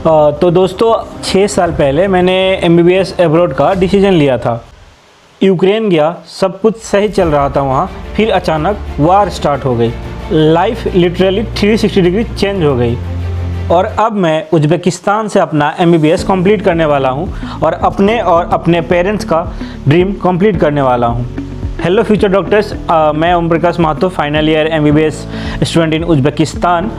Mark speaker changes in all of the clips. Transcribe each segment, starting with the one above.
Speaker 1: तो दोस्तों 6 साल पहले मैंने MBBS अब्रॉड का डिसीजन लिया था। यूक्रेन गया, सब कुछ सही चल रहा था वहाँ, फिर अचानक वार स्टार्ट हो गई। लाइफ लिटरली 360 डिग्री चेंज हो गई और अब मैं उज़्बेकिस्तान से अपना MBBS कंप्लीट करने वाला हूँ और अपने पेरेंट्स का ड्रीम कंप्लीट करने वाला हूँ। हेलो फ्यूचर डॉक्टर्स, मैं Om Prakash Mahato, final year MBBS student in Uzbekistan.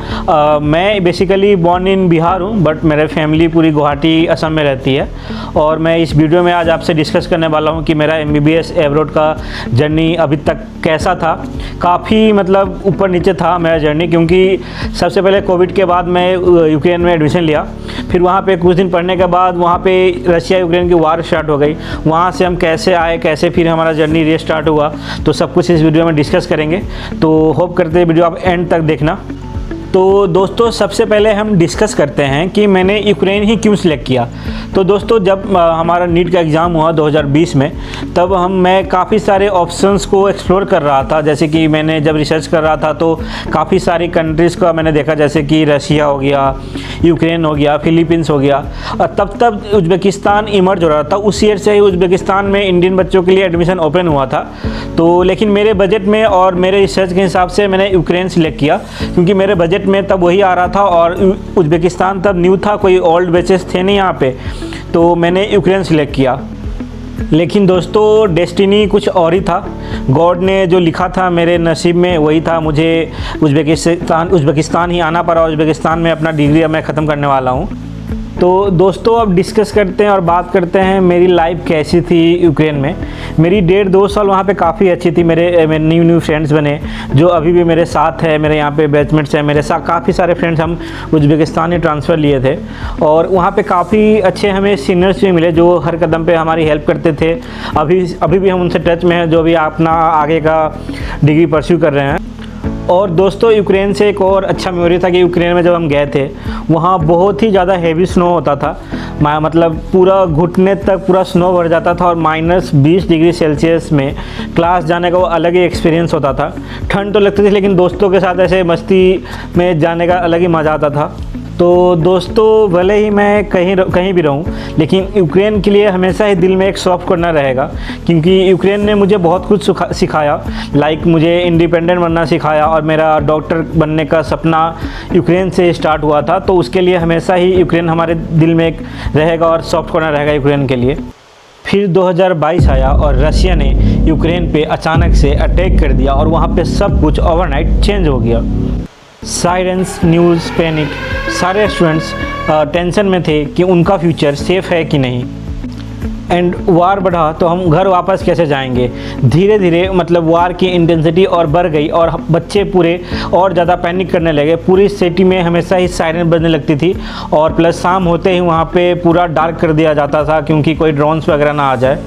Speaker 1: मैं बेसिकली बॉर्न इन बिहार हूँ, बट मेरे फैमिली पूरी गुवाहाटी असम में रहती है। और मैं इस वीडियो में आज आपसे डिस्कस करने वाला हूँ कि मेरा MBBS अब्रॉड का जर्नी अभी तक कैसा था। काफ़ी मतलब ऊपर नीचे था मेरा जर्नी, क्योंकि सबसे पहले कोविड के बाद मैं यूक्रेन में एडमिशन लिया। फिर वहाँ पे कुछ दिन पढ़ने के बाद वहाँ पे रशिया यूक्रेन की वार स्टार्ट हो गई। वहाँ से हम कैसे आए, कैसे फिर हमारा जर्नी रीस्टार्ट हुआ, तो सब कुछ इस वीडियो में डिस्कस करेंगे। तो होप करते हैं वीडियो आप एंड तक देखना। तो दोस्तों सबसे पहले हम डिस्कस करते हैं कि मैंने यूक्रेन ही क्यों सिलेक्ट किया। तो दोस्तों जब हमारा नीट का एग्ज़ाम हुआ 2020 में, तब मैं काफ़ी सारे ऑप्शंस को एक्सप्लोर कर रहा था। जैसे कि मैंने जब रिसर्च कर रहा था तो काफ़ी सारी कंट्रीज़ का मैंने देखा, जैसे कि रशिया हो गया, यूक्रेन हो गया, फिलीपींस हो गया। और तब उज़्बेकिस्तान इमर्ज हो रहा था। उस ईयर से ही उज़्बेकिस्तान में इंडियन बच्चों के लिए एडमिशन ओपन हुआ था। तो लेकिन मेरे बजट में और मेरे रिसर्च के हिसाब से मैंने यूक्रेन सिलेक्ट किया, क्योंकि मेरे बजट में तब वही आ रहा था और उज़्बेकिस्तान तब न्यू था, कोई ओल्ड बैचेस थे नहीं यहाँ पे। तो मैंने यूक्रेन सिलेक्ट किया। लेकिन दोस्तों डेस्टिनी कुछ और ही था। गॉड ने जो लिखा था मेरे नसीब में वही था। मुझे उज़्बेकिस्तान ही आना पड़ा और उज़्बेकिस्तान में अपना डिग्री अब मैं ख़त्म करने वाला हूँ। तो दोस्तों अब डिस्कस करते हैं और बात करते हैं मेरी लाइफ कैसी थी यूक्रेन में। मेरी 1.5-2 साल वहाँ पे काफ़ी अच्छी थी। मेरे न्यू फ्रेंड्स बने जो अभी भी मेरे साथ है। मेरे यहाँ पे बैचमेट्स हैं, मेरे साथ काफ़ी सारे फ्रेंड्स हम उज़्बेकिस्तान ही ट्रांसफ़र लिए थे। और वहाँ पे काफ़ी अच्छे हमें सीनियर्स भी मिले जो हर कदम पे हमारी हेल्प करते थे। अभी भी हम उनसे टच में हैं, जो भी अपना आगे का डिग्री परस्यू कर रहे हैं। और दोस्तों यूक्रेन से एक और अच्छा मेमोरी था कि यूक्रेन में जब हम गए थे वहाँ बहुत ही ज़्यादा हेवी स्नो होता था। मतलब पूरा घुटने तक पूरा स्नो भर जाता था और -20 डिग्री सेल्सियस में क्लास जाने का वो अलग ही एक्सपीरियंस होता था। ठंड तो लगती थी, लेकिन दोस्तों के साथ ऐसे मस्ती में जाने का अलग ही मज़ा आता था। तो दोस्तों भले ही मैं कहीं भी रहूं, लेकिन यूक्रेन के लिए हमेशा ही दिल में एक सॉफ्ट कॉर्नर रहेगा, क्योंकि यूक्रेन ने मुझे बहुत कुछ सिखाया। लाइक मुझे इंडिपेंडेंट बनना सिखाया और मेरा डॉक्टर बनने का सपना यूक्रेन से स्टार्ट हुआ था। तो उसके लिए हमेशा ही यूक्रेन हमारे दिल में एक रहेगा और सॉफ्ट कॉर्नर रहेगा यूक्रेन के लिए। फिर 2022 आया और रशिया ने यूक्रेन पे अचानक से अटैक कर दिया और वहाँ पे सब कुछ ओवरनाइट चेंज हो गया। साइरेंस, न्यूज़, पैनिक, सारे स्टूडेंट्स टेंशन में थे कि उनका फ्यूचर सेफ है कि नहीं। एंड वार बढ़ा तो हम घर वापस कैसे जाएंगे। धीरे धीरे मतलब वार की इंटेंसिटी और बढ़ गई और बच्चे पूरे और ज़्यादा पैनिक करने लगे। पूरी सिटी में हमेशा ही सायरन बजने लगती थी और प्लस शाम होते ही वहाँ पे पूरा डार्क कर दिया जाता था, क्योंकि कोई ड्रोन्स वगैरह ना आ जाए।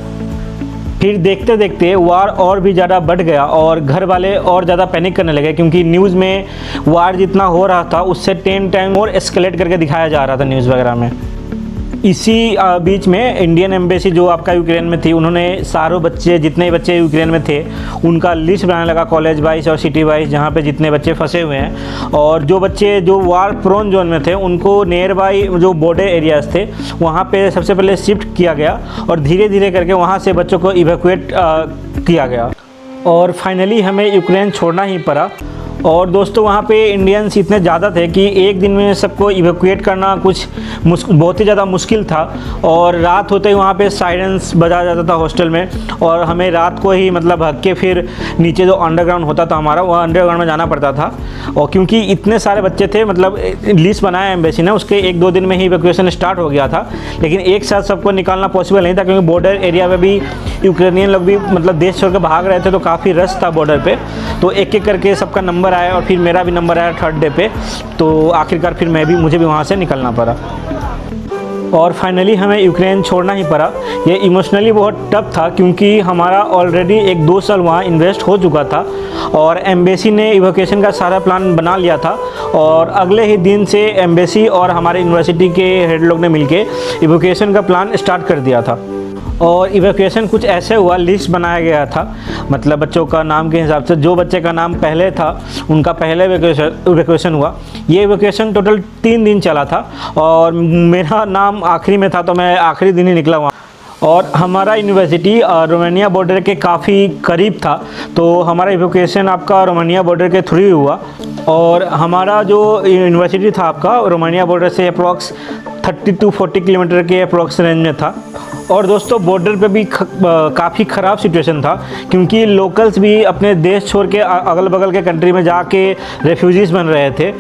Speaker 1: फिर देखते देखते वार और भी ज़्यादा बढ़ गया और घर वाले और ज़्यादा पैनिक करने लगे, क्योंकि न्यूज़ में वार जितना हो रहा था उससे 10 टाइम और एस्केलेट करके दिखाया जा रहा था न्यूज़ वगैरह में। इसी बीच में इंडियन एम्बेसी जो आपका यूक्रेन में थी, उन्होंने सारों बच्चे, जितने बच्चे यूक्रेन में थे उनका लिस्ट बनाने लगा, कॉलेज वाइज और सिटी वाइज, जहाँ पे जितने बच्चे फंसे हुए हैं। और जो बच्चे जो वार प्रोन जोन में थे उनको नियर बाई जो बॉर्डर एरियाज़ थे वहाँ पे सबसे पहले शिफ्ट किया गया और धीरे धीरे करके वहाँ से बच्चों को इवैक्यूएट किया गया और फाइनली हमें यूक्रेन छोड़ना ही पड़ा। और दोस्तों वहाँ पे इंडियंस इतने ज़्यादा थे कि एक दिन में सबको इवैक्यूएट करना कुछ बहुत ही ज़्यादा मुश्किल था। और रात होते ही वहाँ पे साइरेंस बजाया जाता था हॉस्टल में और हमें रात को ही मतलब हक के फिर नीचे जो अंडरग्राउंड होता था हमारा, वह अंडरग्राउंड में जाना पड़ता था। और क्योंकि इतने सारे बच्चे थे, मतलब लिस्ट बनाया एम्बेसी ने, उसके 1-2 दिन में ही इवैक्यूएशन स्टार्ट हो गया था। लेकिन एक साथ सबको निकालना पॉसिबल नहीं था, क्योंकि बॉर्डर एरिया में भी यूक्रेनियन लोग भी मतलब देश छोड़ कर भाग रहे थे, तो काफ़ी रश था बॉर्डर पे। तो एक एक करके सबका नंबर आया और फिर मेरा भी नंबर आया 3rd डे पे। तो आखिरकार फिर मुझे भी वहाँ से निकलना पड़ा और फाइनली हमें यूक्रेन छोड़ना ही पड़ा। ये इमोशनली बहुत टफ था, क्योंकि हमारा ऑलरेडी 1-2 साल वहाँ इन्वेस्ट हो चुका था और एम्बेसी ने इवैक्यूएशन का सारा प्लान बना लिया था। और अगले ही दिन से एम्बेसी और हमारे यूनिवर्सिटी के हेड लोग ने मिलके इवैक्यूएशन का प्लान स्टार्ट कर दिया था। और इवैक्यूएशन कुछ ऐसे हुआ, लिस्ट बनाया गया था, मतलब बच्चों का नाम के हिसाब से जो बच्चे का नाम पहले था उनका पहले इवैक्यूएशन हुआ। ये इवैक्यूएशन टोटल 3 दिन चला था और मेरा नाम आखिरी में था, तो मैं आखिरी दिन ही निकला वहाँ। और हमारा यूनिवर्सिटी रोमानिया बॉर्डर के काफ़ी करीब था, तो हमारा इवैक्यूएशन आपका रोमानिया बॉर्डर के थ्रू ही हुआ। और हमारा जो यूनिवर्सिटी था आपका रोमानिया बॉर्डर से अप्रॉक्स 30 to 40 किलोमीटर के अप्रॉक्स रेंज में था। और दोस्तों बॉर्डर पे भी काफ़ी ख़राब सिचुएशन था, क्योंकि लोकल्स भी अपने देश छोड़ के अगल बगल के कंट्री में जाके रेफ्यूजीज़ बन रहे थे।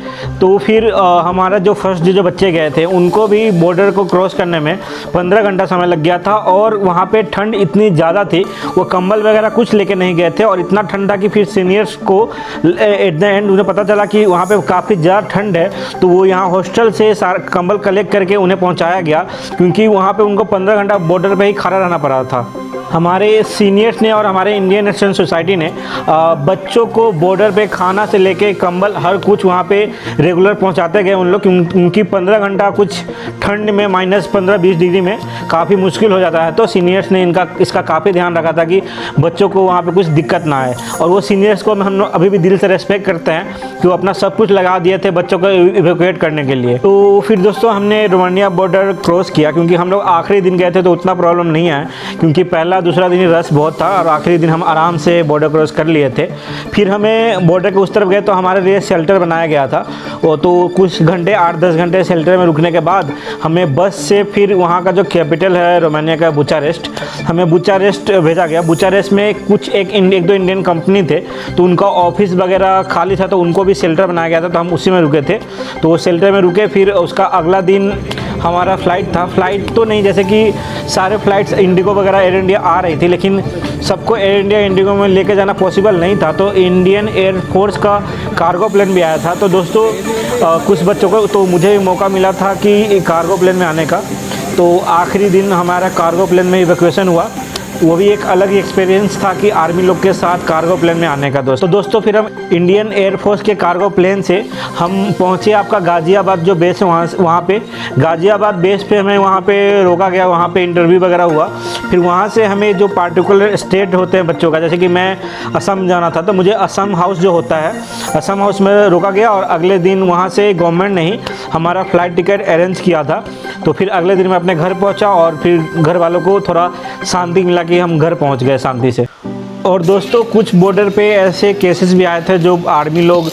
Speaker 1: तो फिर हमारा जो फर्स्ट जो बच्चे गए थे उनको भी बॉर्डर को क्रॉस करने में 15 घंटा समय लग गया था। और वहाँ पे ठंड इतनी ज़्यादा थी, वो कंबल वगैरह कुछ लेके नहीं गए थे, और इतना ठंड था कि फिर सीनियर्स को एट द एंड उन्हें पता चला कि वहाँ पे काफ़ी ज़्यादा ठंड है, तो वो यहाँ हॉस्टल से सारा कंबल कलेक्ट करके उन्हें पहुँचाया गया, क्योंकि वहाँ पर उनको 15 घंटा बॉर्डर पे ही खड़ा रहना पड़ा था। हमारे सीनियर्स ने और हमारे इंडियन एक्शन सोसाइटी ने बच्चों को बॉर्डर पे खाना से लेके कंबल हर कुछ वहाँ पे रेगुलर पहुँचाते गए उन लोग, उनकी 15 घंटा कुछ ठंड में -15-20 डिग्री में काफ़ी मुश्किल हो जाता है। तो सीनियर्स ने इसका काफ़ी ध्यान रखा था कि बच्चों को वहाँ पे कुछ दिक्कत ना आए, और वो सीनियर्स को हम अभी भी दिल से रेस्पेक्ट करते हैं कि वो अपना सब कुछ लगा दिए थे बच्चों को इवैक्यूएट करने के लिए। तो फिर दोस्तों हमने रोमानिया बॉर्डर क्रॉस किया, क्योंकि हम लोग आखिरी दिन गए थे तो उतना प्रॉब्लम नहीं आया, क्योंकि पहला दूसरा दिन ही रश बहुत था, और आखिरी दिन हम आराम से बॉर्डर क्रॉस कर लिए थे। फिर हमें बॉर्डर के उस तरफ गए तो हमारे लिए शेल्टर बनाया गया था, वो तो कुछ घंटे 8-10 घंटे शेल्टर में रुकने के बाद हमें बस से फिर वहाँ का जो कैपिटल है रोमानिया का बुचारेस्ट, हमें बुचारेस्ट भेजा गया। बुचारेस्ट में कुछ एक दो इंडियन कंपनी थे, तो उनका ऑफिस वगैरह खाली था, तो उनको भी शेल्टर बनाया गया था, तो हम उसी में रुके थे। तो वो शेल्टर में रुके, फिर उसका अगला दिन हमारा फ़्लाइट था। फ़्लाइट तो नहीं, जैसे कि सारे फ़्लाइट्स इंडिगो वगैरह एयर इंडिया आ रही थी, लेकिन सबको एयर इंडिया इंडिगो में लेके जाना पॉसिबल नहीं था, तो इंडियन एयर फोर्स का कार्गो प्लेन भी आया था। तो दोस्तों कुछ बच्चों को, तो मुझे भी मौका मिला था कि कार्गो प्लेन में आने का, तो आखिरी दिन हमारा कार्गो प्लेन में इवैक्यूएशन हुआ। वो भी एक अलग ही एक्सपीरियंस था कि आर्मी लोग के साथ कार्गो प्लेन में आने का। दोस्तों फिर हम इंडियन एयरफोर्स के कार्गो प्लेन से हम पहुंचे आपका गाज़ियाबाद जो बेस है वहाँ पे गाज़ियाबाद बेस पे हमें वहाँ पे रोका गया, वहाँ पे इंटरव्यू वगैरह हुआ। फिर वहाँ से हमें जो पार्टिकुलर स्टेट होते हैं बच्चों का, जैसे कि मैं असम जाना था, तो मुझे असम हाउस जो होता है असम हाउस में रोका गया, और अगले दिन वहाँ से गवर्नमेंट ने ही हमारा फ़्लाइट टिकट अरेंज किया था। तो फिर अगले दिन मैं अपने घर पहुँचा, और फिर घर वालों को थोड़ा शांति मिला कि हम घर पहुंच गए शांति से। और दोस्तों कुछ बॉर्डर पे ऐसे केसेस भी आए थे जो आर्मी लोग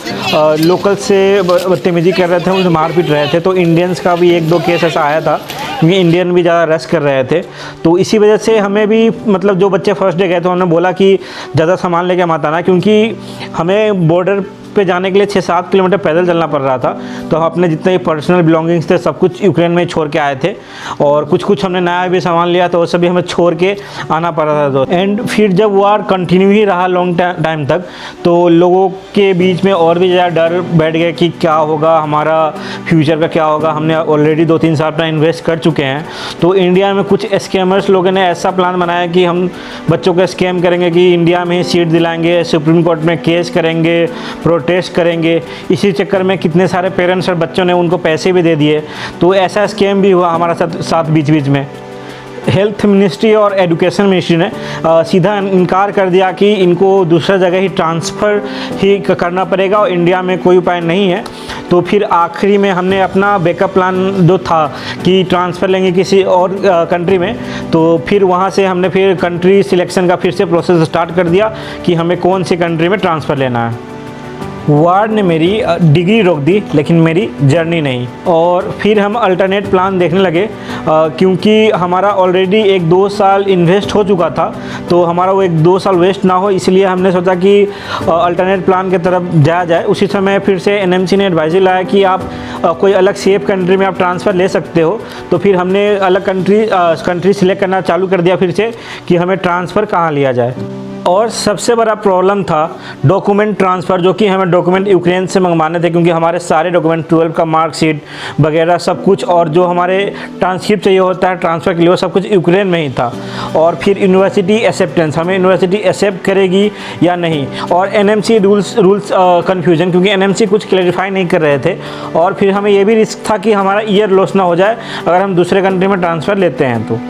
Speaker 1: लोकल से बदतमीजी कर रहे थे, उनसे मार पीट रहे थे। तो इंडियंस का भी 1-2 केस ऐसा आया था, क्योंकि इंडियन भी ज़्यादा रश कर रहे थे। तो इसी वजह से हमें भी, मतलब जो बच्चे फर्स्ट डे गए थे उन्होंने बोला कि ज़्यादा सामान लेके मत आना, क्योंकि हमें बॉर्डर पे जाने के लिए 6-7 किलोमीटर पैदल चलना पड़ रहा था। तो हम अपने जितने पर्सनल बिलोंगिंग्स थे सब कुछ यूक्रेन में छोड़ के आए थे, और कुछ हमने नया भी सामान लिया, तो वो सभी हमें छोड़ के आना पड़ रहा था। एंड फिर जब वार कंटिन्यू ही रहा लॉन्ग टाइम तक, तो लोगों के बीच में और भी ज़्यादा डर बैठ गया कि क्या होगा, हमारा फ्यूचर का क्या होगा। हमने ऑलरेडी 2-3 साल अपना इन्वेस्ट कर चुके हैं। तो इंडिया में कुछ स्कैमर्स लोगों ने ऐसा प्लान बनाया कि हम बच्चों को स्कैम करेंगे कि इंडिया में ही सीट दिलाएंगे, सुप्रीम कोर्ट में केस करेंगे, टेस्ट करेंगे। इसी चक्कर में कितने सारे पेरेंट्स और बच्चों ने उनको पैसे भी दे दिए। तो ऐसा स्कैम भी हुआ हमारा साथ बीच में। हेल्थ मिनिस्ट्री और एजुकेशन मिनिस्ट्री ने सीधा इनकार कर दिया कि इनको दूसरा जगह ही ट्रांसफ़र ही करना पड़ेगा, और इंडिया में कोई उपाय नहीं है। तो फिर आखिरी में हमने अपना बैकअप प्लान जो था कि ट्रांसफ़र लेंगे किसी और कंट्री में, तो फिर वहाँ से हमने फिर कंट्री सिलेक्शन का फिर से प्रोसेस स्टार्ट कर दिया कि हमें कौन सी कंट्री में ट्रांसफ़र लेना है। वार ने मेरी डिग्री रोक दी, लेकिन मेरी जर्नी नहीं। और फिर हम अल्टरनेट प्लान देखने लगे, क्योंकि हमारा ऑलरेडी 1-2 साल इन्वेस्ट हो चुका था, तो हमारा वो 1-2 साल वेस्ट ना हो, इसलिए हमने सोचा कि अल्टरनेट प्लान की तरफ जाया जाए। उसी समय फिर से एनएमसी ने एडवाइजरी लाया कि आप कोई अलग सेफ कंट्री में आप ट्रांसफ़र ले सकते हो। तो फिर हमने अलग कंट्री सिलेक्ट करना चालू कर दिया फिर से कि हमें ट्रांसफ़र कहाँ लिया जाए। और सबसे बड़ा प्रॉब्लम था डॉक्यूमेंट ट्रांसफ़र, जो कि हमें डॉक्यूमेंट यूक्रेन से मंगवाने थे, क्योंकि हमारे सारे डॉक्यूमेंट 12 का मार्कशीट वगैरह सब कुछ, और जो हमारे ट्रांसक्रिप्ट चाहिए होता है ट्रांसफ़र के लिए, वो सब कुछ यूक्रेन में ही था। और फिर यूनिवर्सिटी एक्सेप्टेंस, हमें यूनिवर्सिटी एक्सेप्ट करेगी या नहीं, और एनएमसी रूल्स कन्फ्यूजन, क्योंकि एनएमसी कुछ क्लैरिफाई नहीं कर रहे थे। और फिर हमें ये भी रिस्क था कि हमारा ईयर लॉस ना हो जाए अगर हम दूसरे कंट्री में ट्रांसफ़र लेते हैं।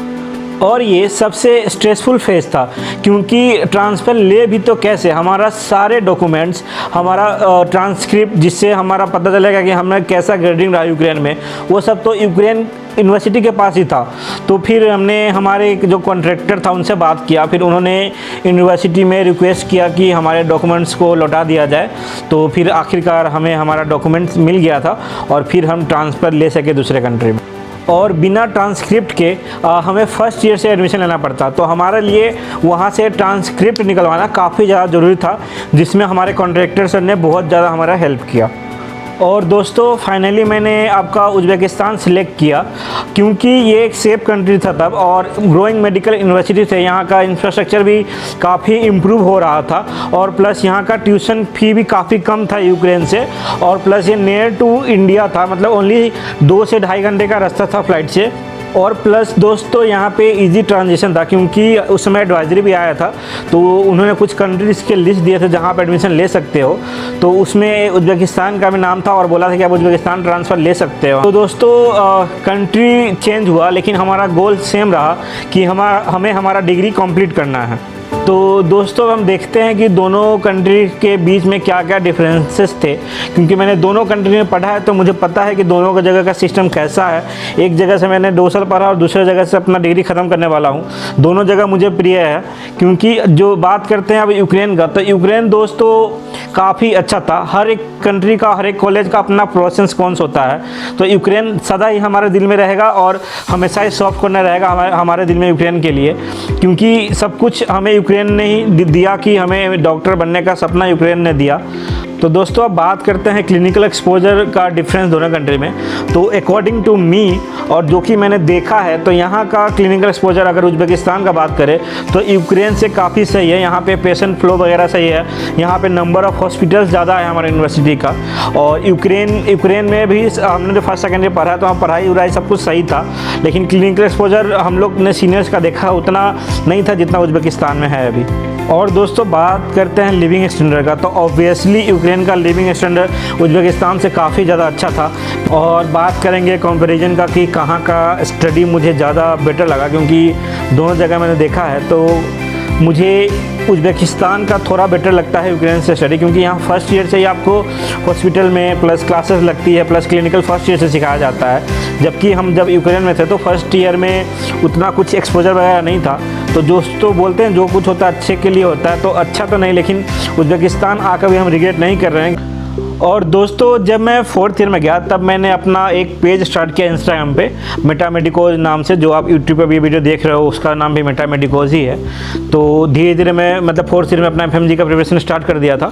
Speaker 1: और ये सबसे स्ट्रेसफुल फेज़ था, क्योंकि ट्रांसफ़र ले भी तो कैसे, हमारा सारे डॉक्यूमेंट्स, हमारा ट्रांसक्रिप्ट जिससे हमारा पता चलेगा कि हमने कैसा ग्रेडिंग रहा यूक्रेन में, वो सब तो यूक्रेन यूनिवर्सिटी के पास ही था। तो फिर हमने हमारे जो कॉन्ट्रैक्टर था उनसे बात किया, फिर उन्होंने यूनिवर्सिटी में रिक्वेस्ट किया कि हमारे डॉक्यूमेंट्स को लौटा दिया जाए। तो फिर आखिरकार हमें हमारा डॉक्यूमेंट्स मिल गया था और फिर हम ट्रांसफ़र ले सके दूसरे कंट्री में। और बिना ट्रांसक्रिप्ट के हमें फ़र्स्ट ईयर से एडमिशन लेना पड़ता, तो हमारे लिए वहाँ से ट्रांसक्रिप्ट निकलवाना काफ़ी ज़्यादा ज़रूरी था, जिसमें हमारे कॉन्ट्रैक्टर सर ने बहुत ज़्यादा हमारा हेल्प किया। और दोस्तों फाइनली मैंने आपका उज़्बेकिस्तान सिलेक्ट किया, क्योंकि ये एक सेफ कंट्री था तब, और ग्रोइंग मेडिकल यूनिवर्सिटी थे, यहाँ का इंफ्रास्ट्रक्चर भी काफ़ी इम्प्रूव हो रहा था, और प्लस यहाँ का ट्यूशन फ़ी भी काफ़ी कम था यूक्रेन से, और प्लस ये नियर टू इंडिया था, मतलब ओनली 2 से ढाई घंटे का रास्ता था फ्लाइट से। और प्लस दोस्तों यहाँ पे इजी ट्रांजिशन था, क्योंकि उस समय एडवाइजरी भी आया था, तो उन्होंने कुछ कंट्रीज़ के लिस्ट दिए थे जहाँ पे एडमिशन ले सकते हो, तो उसमें उज़्बेकिस्तान का भी नाम था और बोला था कि आप उज़्बेकिस्तान ट्रांसफ़र ले सकते हो। तो दोस्तों कंट्री चेंज हुआ, लेकिन हमारा गोल सेम रहा कि हमें हमारा डिग्री कंप्लीट करना है। तो दोस्तों हम देखते हैं कि दोनों कंट्री के बीच में क्या क्या डिफरेंसेस थे, क्योंकि मैंने दोनों कंट्री में पढ़ा है, तो मुझे पता है कि दोनों का जगह का सिस्टम कैसा है। एक जगह से मैंने 2 साल पढ़ा और दूसरे जगह से अपना डिग्री ख़त्म करने वाला हूँ। दोनों जगह मुझे प्रिय है, क्योंकि जो बात करते हैं अब यूक्रेन का, तो यूक्रेन दोस्तों काफ़ी अच्छा था। हर एक कंट्री का, हर एक कॉलेज का अपना प्रोसेस कौन सा होता है, तो यूक्रेन सदा ही हमारे दिल में रहेगा और हमेशा ही सॉफ्ट कॉर्नर रहेगा हमारे दिल में यूक्रेन के लिए, क्योंकि सब कुछ हमें यूक्रेन ने ही दिया, कि हमें डॉक्टर बनने का सपना यूक्रेन ने दिया। तो दोस्तों अब बात करते हैं क्लिनिकल एक्सपोजर का डिफरेंस दोनों कंट्री में। तो अकॉर्डिंग टू मी, और जो कि मैंने देखा है, तो यहाँ का क्लिनिकल एक्सपोजर अगर उज़्बेकिस्तान का बात करें तो यूक्रेन से काफ़ी सही है। यहाँ पे पेशेंट फ्लो वगैरह सही है, यहाँ पे नंबर ऑफ़ हॉस्पिटल्स ज़्यादा है हमारे यूनिवर्सिटी का। और यूक्रेन में भी हमने जो फर्स्ट सेकेंड ईयर पढ़ा, तो वहाँ पढ़ाई उढ़ाई सब कुछ सही था, लेकिन क्लिनिकल एक्सपोजर हम लोग ने सीनियर्स का देखा उतना नहीं था जितना उज़्बेकिस्तान में है अभी। और दोस्तों बात करते हैं लिविंग स्टैंडर्ड का, तो ऑब्वियसली यूक्रेन का लिविंग स्टैंडर्ड उज़्बेकिस्तान से काफ़ी ज़्यादा अच्छा था। और बात करेंगे कंपैरिजन का कि कहाँ का स्टडी मुझे ज़्यादा बेटर लगा, क्योंकि दोनों जगह मैंने देखा है, तो मुझे उज़्बेकिस्तान का थोड़ा बेटर लगता है यूक्रेन से स्टडी, क्योंकि यहाँ फर्स्ट ईयर से ही आपको हॉस्पिटल में प्लस क्लासेस लगती है, प्लस क्लिनिकल फर्स्ट ईयर से सिखाया जाता है। जबकि हम जब यूक्रेन में थे तो फर्स्ट ईयर में उतना कुछ एक्सपोजर वगैरह नहीं था। तो दोस्तों बोलते हैं जो कुछ होता है अच्छे के लिए होता है, तो अच्छा तो नहीं, लेकिन उज़्बेकिस्तान आकर भी हम रिग्रेट नहीं कर रहे हैं। और दोस्तों जब मैं 4th ईयर में गया तब मैंने अपना एक पेज स्टार्ट किया इंस्टाग्राम पे, मेटामेडिकोज नाम से। जो आप यूट्यूब पे भी वीडियो देख रहे हो उसका नाम भी मेटामेडिकोज ही है। तो धीरे धीरे मैं मतलब 4th ईयर में अपना FMG का प्रिपरेशन स्टार्ट कर दिया था।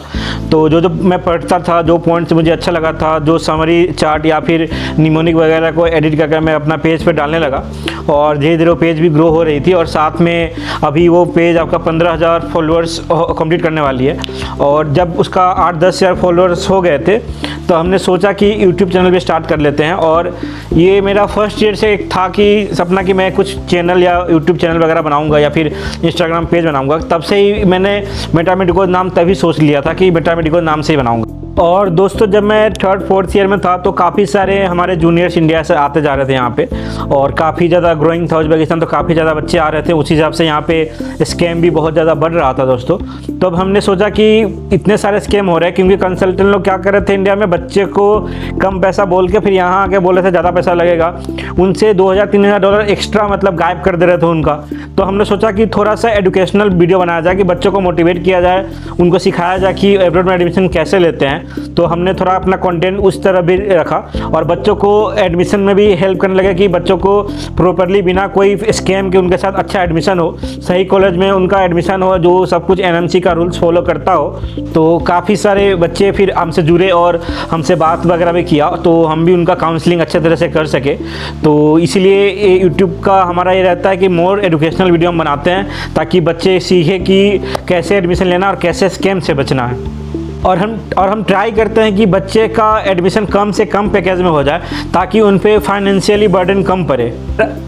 Speaker 1: तो जो मैं पढ़ता था, जो पॉइंट्स मुझे अच्छा लगा था, जो समरी चार्ट या फिर निमोनिक वगैरह को एडिट करके मैं अपना पेज पे डालने लगा, और धीरे धीरे वो पेज भी ग्रो हो रही थी। और साथ में अभी वो पेज आपका 15,000 फॉलोअर्स कंप्लीट करने वाली है। और जब उसका 8-10 हज़ार फॉलोअर्स हो गए थे, तो हमने सोचा कि यूट्यूब चैनल भी स्टार्ट कर लेते हैं। और ये मेरा फर्स्ट ईयर से एक था कि सपना कि मैं कुछ चैनल या यूट्यूब चैनल वगैरह बनाऊंगा या फिर इंस्टाग्राम पेज बनाऊंगा। तब से ही मैंने मेटामेडिकोज नाम तभी सोच लिया था कि मेटामेडिकोज नाम से ही बनाऊंगा। और दोस्तों जब मैं 3rd-4th ईयर में था तो काफ़ी सारे हमारे जूनियर्स इंडिया से आते जा रहे थे यहाँ पे, और काफ़ी ज़्यादा ग्रोइंग था उज़्बेकिस्तान, तो काफ़ी ज़्यादा बच्चे आ रहे थे। उसी हिसाब से यहाँ पे स्कैम भी बहुत ज़्यादा बढ़ रहा था दोस्तों। तो अब हमने सोचा कि इतने सारे स्कैम हो रहे हैं, क्योंकि कंसल्टेंट लोग क्या कर रहे थे इंडिया में, बच्चे को कम पैसा बोल के फिर यहाँ आके बोल रहे थे ज़्यादा पैसा लगेगा, उनसे $2,000-3,000 एक्स्ट्रा मतलब गायब कर दे रहे थे उनका। तो हमने सोचा कि थोड़ा सा एजुकेशनल वीडियो बनाया जाए, कि बच्चों को मोटिवेट किया जाए, उनको सिखाया जाए कि एब्रॉड में एडमिशन कैसे लेते हैं। तो हमने थोड़ा अपना कंटेंट उस तरह भी रखा, और बच्चों को एडमिशन में भी हेल्प करने लगे, कि बच्चों को प्रॉपरली बिना कोई स्कैम के उनके साथ अच्छा एडमिशन हो, सही कॉलेज में उनका एडमिशन हो, जो सब कुछ NMC का रूल्स फॉलो करता हो। तो काफ़ी सारे बच्चे फिर हमसे जुड़े और हमसे बात वगैरह भी किया, तो हम भी उनका काउंसलिंग अच्छे तरह से कर सके। तो इसीलिए यूट्यूब का हमारा ये रहता है कि मोर एजुकेशनल वीडियो हम बनाते हैं, ताकि बच्चे सीखें कि कैसे एडमिशन लेना और कैसे स्कैम से बचना है। और हम ट्राई करते हैं कि बच्चे का एडमिशन कम से कम पैकेज में हो जाए, ताकि उन पे फाइनेंशियली बर्डन कम पड़े।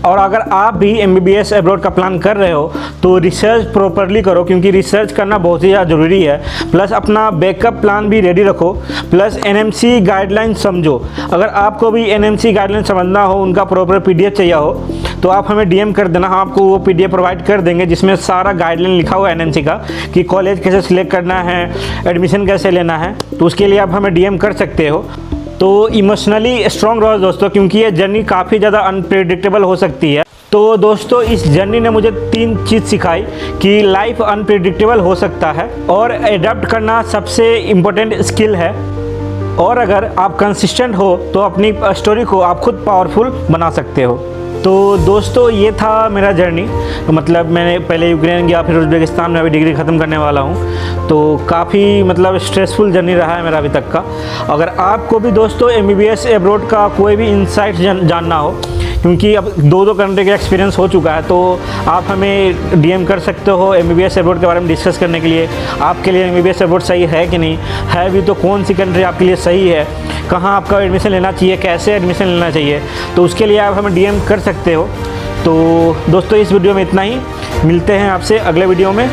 Speaker 1: और अगर आप भी MBBS एब्रॉड का प्लान कर रहे हो तो रिसर्च प्रॉपरली करो, क्योंकि रिसर्च करना बहुत ही ज़्यादा ज़रूरी है। प्लस अपना बैकअप प्लान भी रेडी रखो, प्लस NMC गाइडलाइन समझो। अगर आपको भी NMC गाइडलाइन समझना हो, उनका प्रॉपर PDF चाहिए हो, तो आप हमें DM कर देना, हम आपको वो PDF प्रोवाइड कर देंगे जिसमें सारा गाइडलाइन लिखा हुआ है NMC का कि कॉलेज कैसे सिलेक्ट करना है, एडमिशन कैसे लेना है। तो उसके लिए आप हमें DM कर सकते हो। तो इमोशनली स्ट्रॉन्ग रहो दोस्तों, क्योंकि ये जर्नी काफ़ी ज़्यादा अनप्रेडिक्टेबल हो सकती है। तो दोस्तों इस जर्नी ने मुझे 3 चीज़ सिखाई कि लाइफ अनप्रेडिक्टेबल हो सकता है और एडप्ट करना सबसे इम्पोर्टेंट स्किल है, और अगर आप कंसिस्टेंट हो तो अपनी स्टोरी को आप खुद पावरफुल बना सकते हो। तो दोस्तों ये था मेरा जर्नी, मतलब मैंने पहले यूक्रेन गया, फिर उज़्बेकिस्तान में अभी डिग्री ख़त्म करने वाला हूँ। तो काफ़ी मतलब स्ट्रेसफुल जर्नी रहा है मेरा अभी तक का। अगर आपको भी दोस्तों MBBS एब्रॉड का कोई भी इंसाइट जानना हो, क्योंकि अब 2 कंट्री का एक्सपीरियंस हो चुका है, तो आप हमें DM कर सकते हो MBBS एब्रॉड के बारे में डिस्कस करने के लिए। आपके लिए MBBS एब्रॉड सही है कि नहीं है, भी तो कौन सी कंट्री आपके लिए सही है, कहाँ आपका एडमिशन लेना चाहिए, कैसे एडमिशन लेना चाहिए, तो उसके लिए आप हमें DM कर सकते हो। तो दोस्तों इस वीडियो में इतना ही, मिलते हैं आपसे अगले वीडियो में।